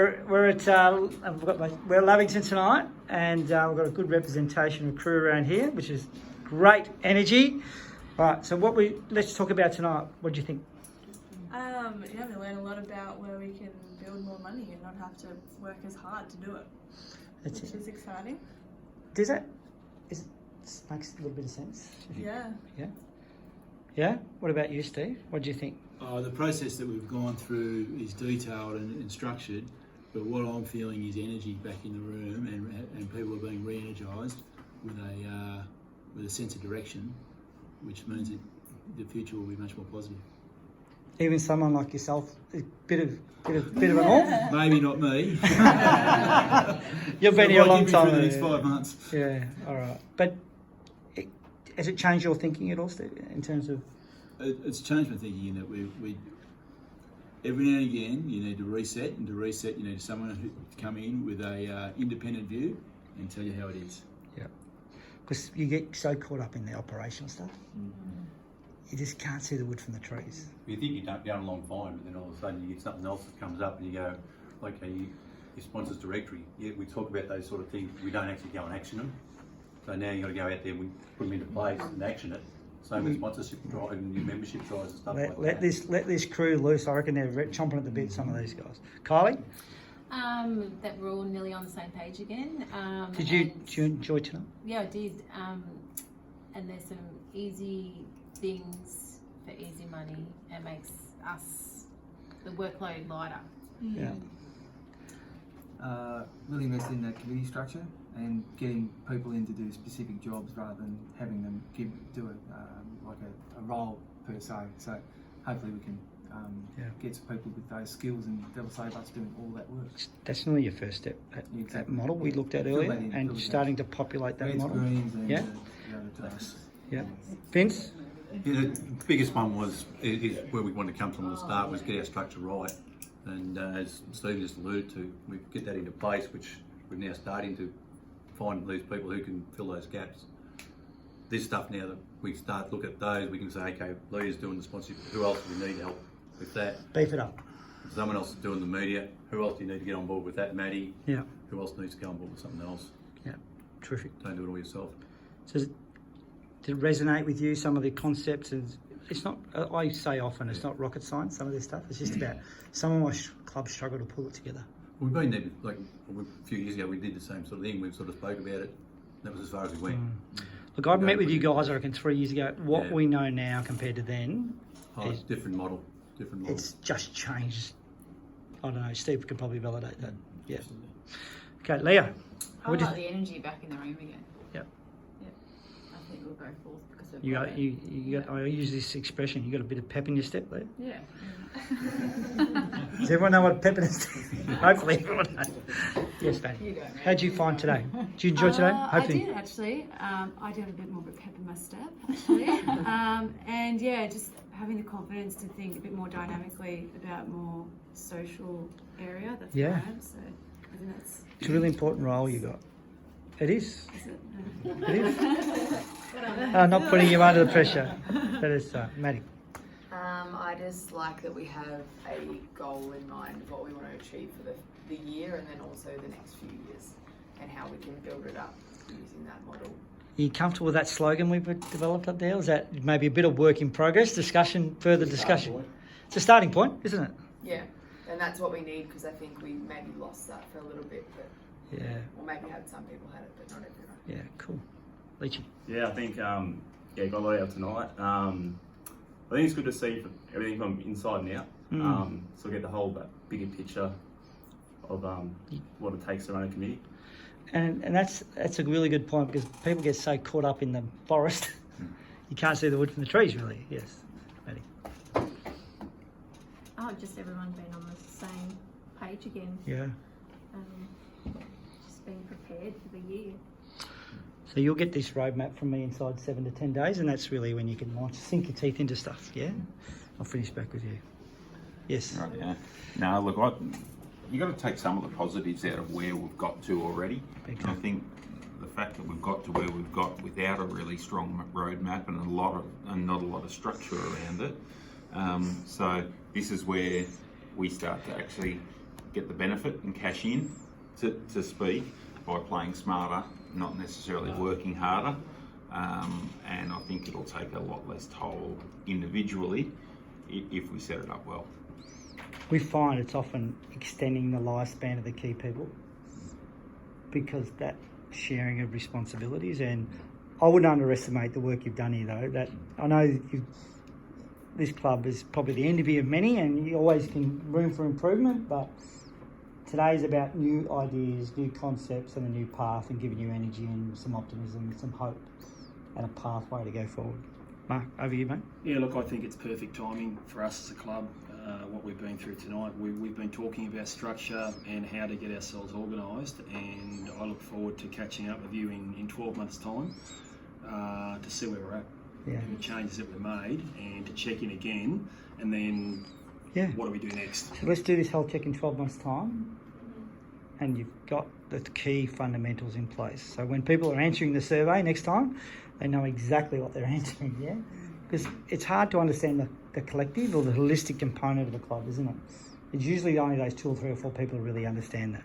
We're at we're at Lavington tonight, and we've got a good representation of crew around here, which is great energy. All right, so let's talk about tonight. What do you think? We learn a lot about where we can build more money and not have to work as hard to do it, which is exciting. Does that? It makes a little bit of sense. Yeah. Yeah. Yeah. What about you, Steve? What do you think? The process that we've gone through is detailed and structured, but what I'm feeling is energy back in the room, and people are being re-energised with a sense of direction, which means that the future will be much more positive. Even someone like yourself, a bit of an all? Maybe not me. You've been here a long time. For the next 5 months. Yeah, all right. But has it changed your thinking at all, Steve, in terms of? It's changed my thinking in that we every now and again you need to reset, and to reset you need someone who come in with a independent view and tell you how it is. Yeah, because you get so caught up in the operational stuff. Mm-hmm. You just can't see the wood from the trees. You think you're going along fine, but then all of a sudden you get something else that comes up and you go, okay, your sponsors directory. Yeah, we talk about those sort of things, we don't actually go and action them. So now you've got to go out there and we put them into place and action it. Same with sponsorship drive and your membership drives and stuff like that. Let this crew loose. I reckon they're chomping at the bit, some of these guys. Kylie? That we're all nearly on the same page again. Did you enjoy tonight? Yeah, I did. And there's some easy things for easy money and makes us the workload lighter. Yeah. Really invested in that committee structure and getting people in to do specific jobs rather than having them do a role per se. So hopefully we can get some people with those skills and they'll save us doing all that work. That's normally your first step, that model we looked at earlier, and starting to populate that model. And yeah. The other tasks. Yeah. Vince? Yeah, the biggest one is where we wanted to come from at the start was get our structure right. And as Steve just alluded to, we get that into place, which we're now starting to find these people who can fill those gaps. This stuff now that we start to look at those, we can say, okay, Leah's doing the sponsorship, who else do we need help with that? Beef it up. If someone else is doing the media, who else do you need to get on board with that? Maddie? Yeah. Who else needs to go on board with something else? Yeah, terrific. Don't do it all yourself. So did it resonate with you, some of the concepts? And it's not, I say often, it's not rocket science, some of this stuff. It's just about some of my clubs struggle to pull it together. We've been there, like a few years ago, we did the same sort of thing. We sort of spoke about it. That was as far as we went. Look, I met with you guys, I reckon, 3 years ago. What we know now compared to then, it's different model. It's just changed. I don't know, Steve could probably validate that. Yeah. Okay, Leah. I like the energy back in the room again. Yep. Yep. I think we'll go forth because of you got. I use this expression. You got a bit of pep in your step, Leah. Yeah. Does everyone know what pep in his step? Hopefully everyone knows. Yes, Danny. How'd you find today? Did you enjoy today? Hopefully. I did actually. I did have a bit more of a pep in my step actually. And yeah, just having the confidence to think a bit more dynamically about more social area. That's what I have. So I think it's a really important role you got. It is. Is it? It is. Not putting you under the pressure. That is Maddie. I just like that we have a goal in mind of what we want to achieve for the year and then also the next few years and how we can build it up using that model. Are you comfortable with that slogan we've developed up there? Or is that maybe a bit of work in progress, further discussion? It's a starting point, isn't it? Yeah, and that's what we need because I think we maybe lost that for a little bit, but or maybe some people had it, but not everyone. Yeah, cool. Leachy. Yeah, I think got a lot out tonight. I think it's good to see everything from inside and out. So get the whole bigger picture of what it takes to run a committee. And that's a really good point because people get so caught up in the forest, you can't see the wood from the trees, really. Yes, Maddie. Oh, just everyone being on the same page again. Yeah. Just being prepared for the year. So you'll get this roadmap from me inside 7 to 10 days, and that's really when you can sink your teeth into stuff. Yeah, I'll finish back with you. Yes. Right. Yeah. No, look, you got to take some of the positives out of where we've got to already. And I think the fact that we've got to where we've got without a really strong roadmap and not a lot of structure around it. So this is where we start to actually get the benefit and cash in, to speak, by playing smarter, not necessarily working harder. And I think it'll take a lot less toll individually if we set it up well. We find it's often extending the lifespan of the key people because that sharing of responsibilities, and I wouldn't underestimate the work you've done here though. That I know this club is probably the envy of many and you always can room for improvement, but today's about new ideas, new concepts and a new path, and giving you energy and some optimism, some hope and a pathway to go forward. Mark, over you, mate. Yeah, look, I think it's perfect timing for us as a club, what we've been through tonight. We've been talking about structure and how to get ourselves organised, and I look forward to catching up with you in 12 months' time to see where we're at, and the changes that we've made, and to check in again, and then what do we do next? So let's do this whole check in 12 months' time, and you've got the key fundamentals in place. So when people are answering the survey next time, they know exactly what they're answering, yeah? Because it's hard to understand the collective or the holistic component of a club, isn't it? It's usually only those 2 or 3 or 4 people who really understand that.